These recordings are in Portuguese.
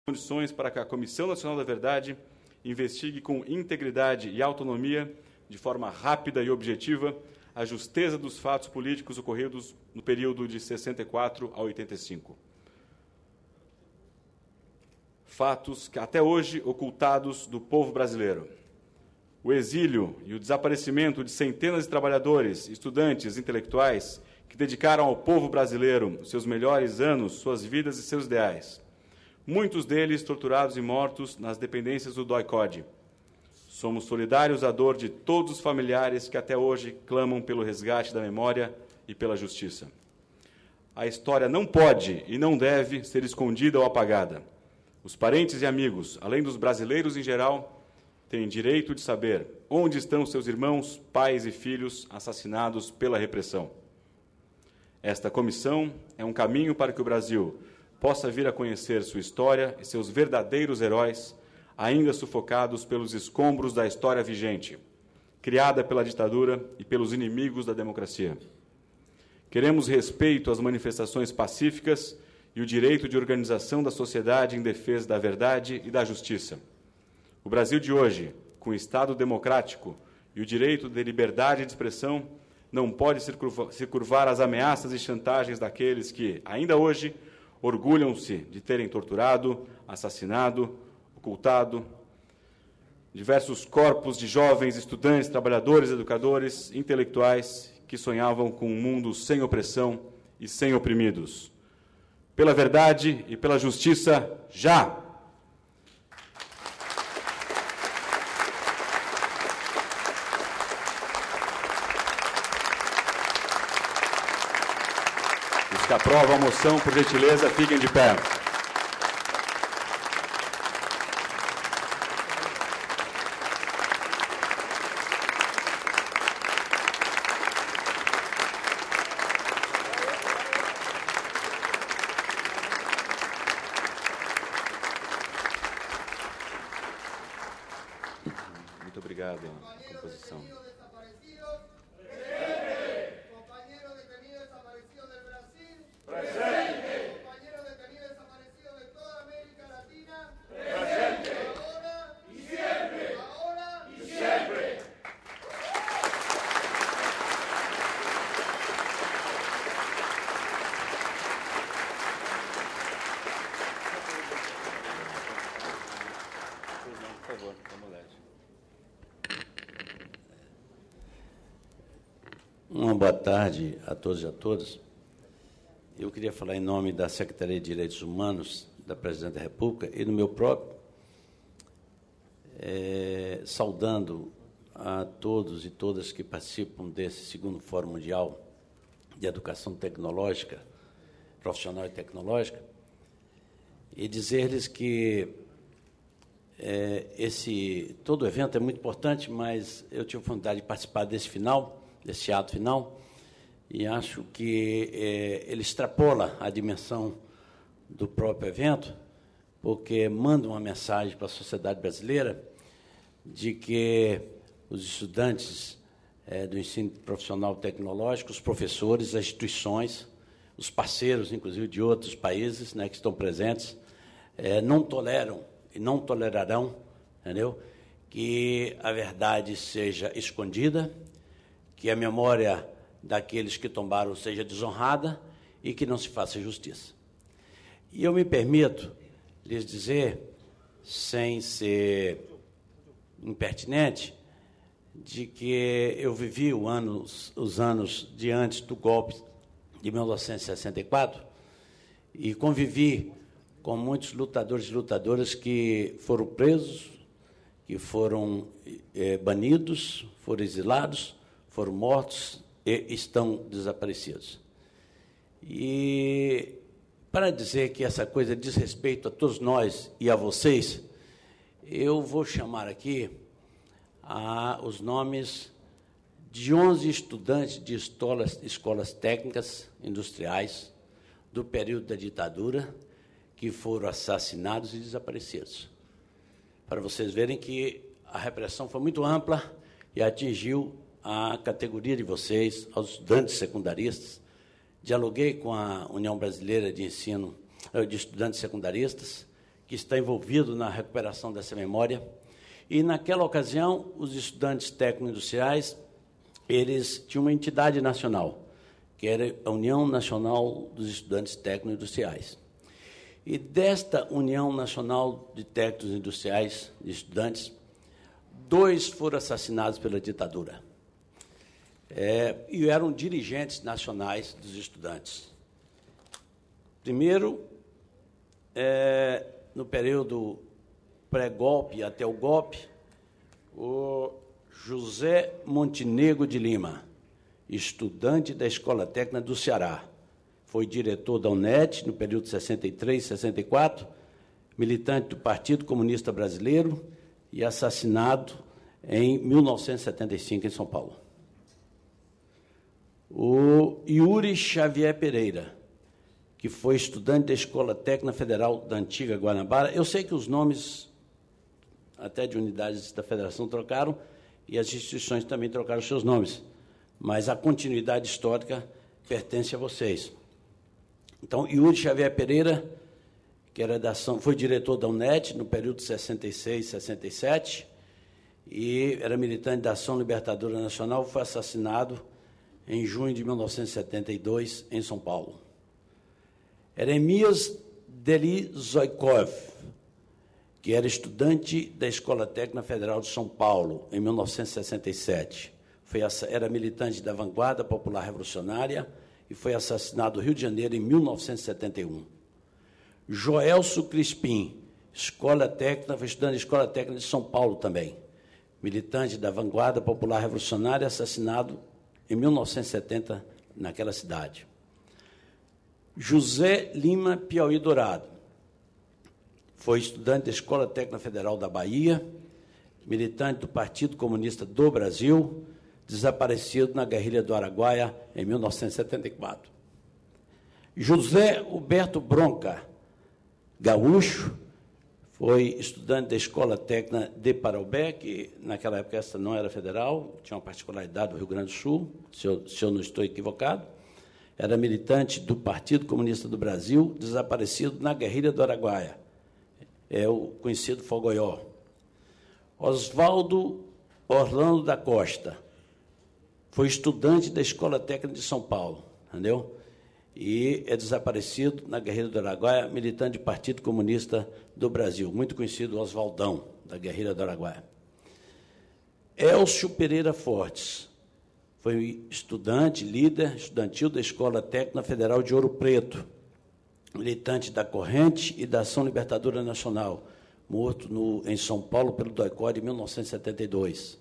condições para que a Comissão Nacional da Verdade investigue com integridade e autonomia, de forma rápida e objetiva, a justeza dos fatos políticos ocorridos no período de 64 a 85. Fatos que, até hoje, ocultados do povo brasileiro. O exílio e o desaparecimento de centenas de trabalhadores, estudantes, intelectuais, que dedicaram ao povo brasileiro seus melhores anos, suas vidas e seus ideais. Muitos deles torturados e mortos nas dependências do DOI-CODE. Somos solidários à dor de todos os familiares que até hoje clamam pelo resgate da memória e pela justiça. A história não pode e não deve ser escondida ou apagada. Os parentes e amigos, além dos brasileiros em geral, têm direito de saber onde estão seus irmãos, pais e filhos assassinados pela repressão. Esta comissão é um caminho para que o Brasil possa vir a conhecer sua história e seus verdadeiros heróis, ainda sufocados pelos escombros da história vigente, criada pela ditadura e pelos inimigos da democracia. Queremos respeito às manifestações pacíficas e o direito de organização da sociedade em defesa da verdade e da justiça. O Brasil de hoje, com o Estado democrático e o direito de liberdade de expressão, não pode se curvar às ameaças e chantagens daqueles que, ainda hoje, orgulham-se de terem torturado, assassinado, ocultado diversos corpos de jovens, estudantes, trabalhadores, educadores, intelectuais que sonhavam com um mundo sem opressão e sem oprimidos. Pela verdade e pela justiça, já! Os que aprovam a moção, por gentileza, fiquem de pé. Muito obrigado, composição. Uma boa tarde a todos e a todas. Eu queria falar em nome da Secretaria de Direitos Humanos da Presidente da República e do meu próprio, saudando a todos e todas que participam desse segundo Fórum Mundial de Educação Tecnológica, Profissional e Tecnológica, e dizer-lhes que todo o evento é muito importante, mas eu tive a oportunidade de participar desse ato final, e acho que ele extrapola a dimensão do próprio evento, porque manda uma mensagem para a sociedade brasileira de que os estudantes do ensino profissional tecnológico, os professores, as instituições, os parceiros, inclusive, de outros países, né, que estão presentes, não toleram e não tolerarão, entendeu, que a verdade seja escondida, que a memória daqueles que tombaram seja desonrada e que não se faça justiça. E eu me permito lhes dizer, sem ser impertinente, de que eu vivi os anos de antes do golpe de 1964 e convivi com muitos lutadores e lutadoras que foram presos, que foram banidos, foram exilados, foram mortos e estão desaparecidos. E para dizer que essa coisa diz respeito a todos nós e a vocês, eu vou chamar aqui os nomes de 11 estudantes de escolas técnicas industriais do período da ditadura que foram assassinados e desaparecidos, para vocês verem que a repressão foi muito ampla e atingiu a categoria de vocês, aos estudantes secundaristas. Dialoguei com a União Brasileira de Ensino de Estudantes Secundaristas, que está envolvido na recuperação dessa memória. E, naquela ocasião, os estudantes técnico-industriais, eles tinham uma entidade nacional, que era a União Nacional dos Estudantes Técnico-Industriais. E desta União Nacional de Técnicos Industriais, de estudantes, 2 foram assassinados pela ditadura. E eram dirigentes nacionais dos estudantes. Primeiro, no período pré-golpe até o golpe, o José Montenegro de Lima, estudante da Escola Técnica do Ceará, foi diretor da UNED no período de 63 e 64, militante do Partido Comunista Brasileiro e assassinado em 1975 em São Paulo. O Yuri Xavier Pereira, que foi estudante da Escola Técnica Federal da antiga Guanabara. Eu sei que os nomes, até de unidades da federação, trocaram, e as instituições também trocaram seus nomes, mas a continuidade histórica pertence a vocês. Então, Yuri Xavier Pereira, que era foi diretor da UNED no período de 66 e 67, e era militante da Ação Libertadora Nacional, foi assassinado em junho de 1972, em São Paulo. Eremias Delizoikov, que era estudante da Escola Técnica Federal de São Paulo, em 1967. Era militante da Vanguarda Popular Revolucionária e foi assassinado no Rio de Janeiro em 1971. Joelso Crispim, Escola Técnica, foi estudante da Escola Técnica de São Paulo também, militante da Vanguarda Popular Revolucionária, assassinado em 1970 naquela cidade. José Lima Piauí Dourado, foi estudante da Escola Técnica Federal da Bahia, militante do Partido Comunista do Brasil, desaparecido na guerrilha do Araguaia em 1974. José Huberto Bronca, gaúcho, foi estudante da Escola Técnica de Parobé, que naquela época essa não era federal, tinha uma particularidade do Rio Grande do Sul, se eu não estou equivocado. Era militante do Partido Comunista do Brasil, desaparecido na guerrilha do Araguaia, o conhecido Fogoió. Oswaldo Orlando da Costa, foi estudante da Escola Técnica de São Paulo, entendeu? E é desaparecido na guerrilha do Araguaia, militante do Partido Comunista do Brasil, muito conhecido Oswaldão, da guerrilha do Araguaia. Elcio Pereira Fortes, foi estudante, líder estudantil da Escola Técnica Federal de Ouro Preto, militante da Corrente e da Ação Libertadora Nacional, morto em São Paulo pelo DOI-CODE em 1972.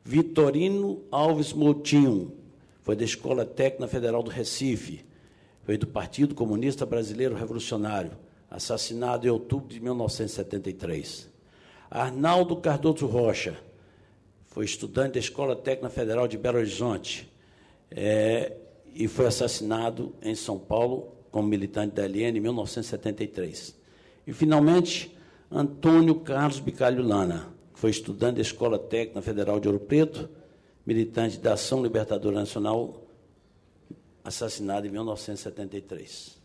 Vitorino Alves Moutinho, foi da Escola Técnica Federal do Recife, foi do Partido Comunista Brasileiro Revolucionário, assassinado em outubro de 1973. Arnaldo Cardoso Rocha, foi estudante da Escola Técnica Federal de Belo Horizonte e foi assassinado em São Paulo como militante da LN em 1973. E, finalmente, Antônio Carlos Bicalho Lana, que foi estudante da Escola Técnica Federal de Ouro Preto, militante da Ação Libertadora Nacional, assassinado em 1973.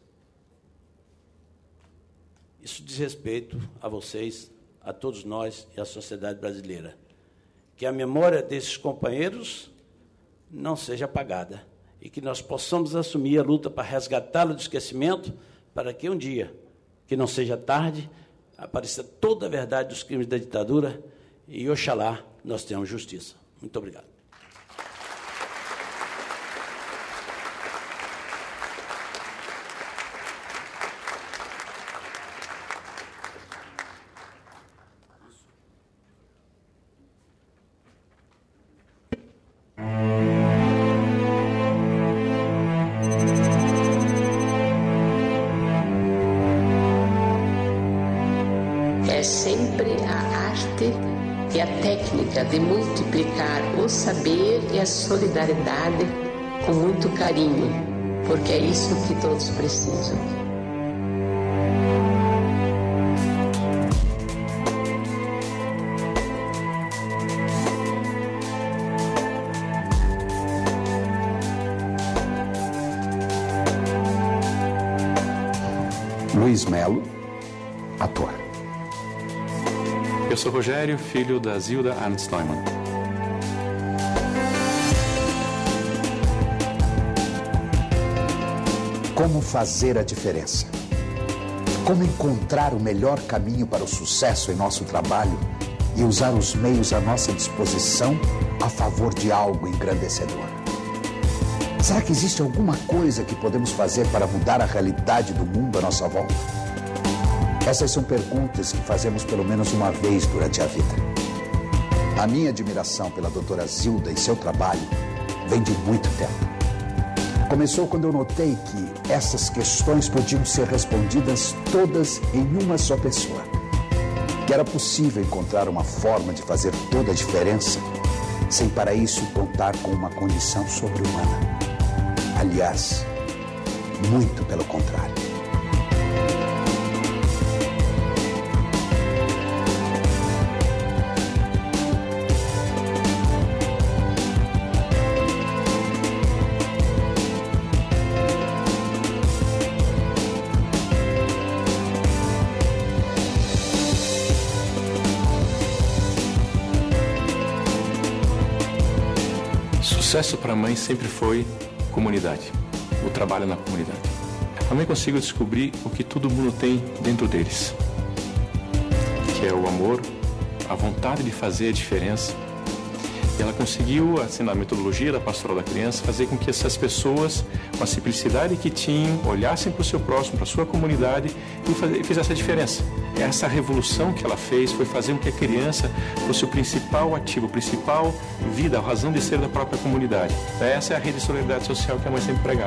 Isso diz respeito a vocês, a todos nós e à sociedade brasileira. Que a memória desses companheiros não seja apagada e que nós possamos assumir a luta para resgatá-lo do esquecimento, para que um dia, que não seja tarde, apareça toda a verdade dos crimes da ditadura e, oxalá, nós tenhamos justiça. Muito obrigado. De multiplicar o saber e a solidariedade com muito carinho, porque é isso que todos precisam. Luiz Melo, ator. Eu sou Rogério, filho da Zilda Arndt Neumann. Como fazer a diferença? Como encontrar o melhor caminho para o sucesso em nosso trabalho e usar os meios à nossa disposição a favor de algo engrandecedor? Será que existe alguma coisa que podemos fazer para mudar a realidade do mundo à nossa volta? Essas são perguntas que fazemos pelo menos uma vez durante a vida. A minha admiração pela doutora Zilda e seu trabalho vem de muito tempo. Começou quando eu notei que essas questões podiam ser respondidas todas em uma só pessoa. Que era possível encontrar uma forma de fazer toda a diferença sem para isso contar com uma condição sobre-humana. Aliás, muito pelo contrário. Sucesso para a mãe sempre foi comunidade, o trabalho na comunidade. A mãe conseguiu descobrir o que todo mundo tem dentro deles, que é o amor, a vontade de fazer a diferença. E ela conseguiu, assim, na metodologia da pastoral da criança, fazer com que essas pessoas, com a simplicidade que tinham, olhassem para o seu próximo, para a sua comunidade e fizessem a diferença. Essa revolução que ela fez foi fazer com que a criança fosse o principal ativo, a principal vida, a razão de ser da própria comunidade. Essa é a rede de solidariedade social que a mãe sempre pregava.